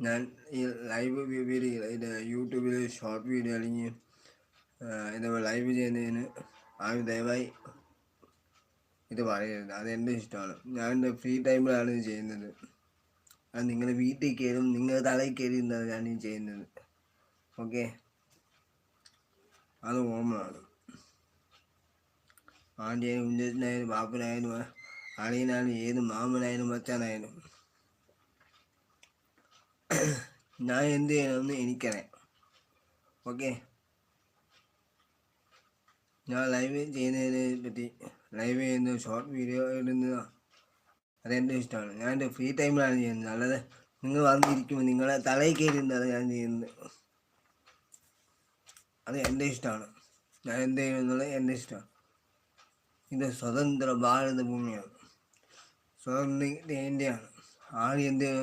ഞാൻ ഈ live video ഇത് യൂട്യൂബിൽ ഷോർട്ട് വീഡിയോ അല്ലെങ്കിൽ ഇതേപോലെ ലൈവ് ചെയ്യുന്നതിന് ആരും ദയവായി ഇത് പറയരുത്. അതെൻ്റെ ഇഷ്ടമാണ്. ഞാൻ എൻ്റെ ഫ്രീ ടൈമിലാണ് ഇത് ചെയ്യുന്നത്. അത് നിങ്ങളുടെ വീട്ടിൽ കയറും, നിങ്ങളുടെ തലയിൽ കയറിയിരുന്നത് ഞാൻ ഈ ചെയ്യുന്നത്. ഓക്കെ, അത് ഓർമ്മയാണ്. ആൻ്റിയായാലും കുഞ്ചേട്ടനായാലും ബാപ്പനായാലും അളിയനായാലും ഏത് മാമനായാലും മച്ചാനായാലും ഞാൻ എന്ത് ചെയ്യണമെന്ന് എനിക്കറിയാം. ഓക്കെ, ഞാൻ ലൈവ് ചെയ്യുന്നതിനെ പറ്റി ലൈവ് ചെയ്യുന്ന ഷോർട്ട് വീഡിയോ ഇടുന്നത് അതെൻ്റെ ഇഷ്ടമാണ്. ഞാൻ എൻ്റെ ഫ്രീ ടൈമിലാണ് ചെയ്യുന്നത്. അല്ലാതെ നിങ്ങൾ വന്നിരിക്കുമ്പോൾ നിങ്ങളെ തലയിൽ കയറിയിരുന്നത് ഞാൻ ചെയ്യുന്നത്. അത് എൻ്റെ ഇഷ്ടമാണ്. ഞാൻ എന്ത് ചെയ്യുമെന്നുള്ളത് എൻ്റെ ഇഷ്ടമാണ്. ഇത് സ്വതന്ത്ര ഭാരത ഭൂമിയാണ്. സ്വതന്ത്രം എൻ്റെയാണ്. ആരും എന്ത് ചെയ്യുമെന്ന്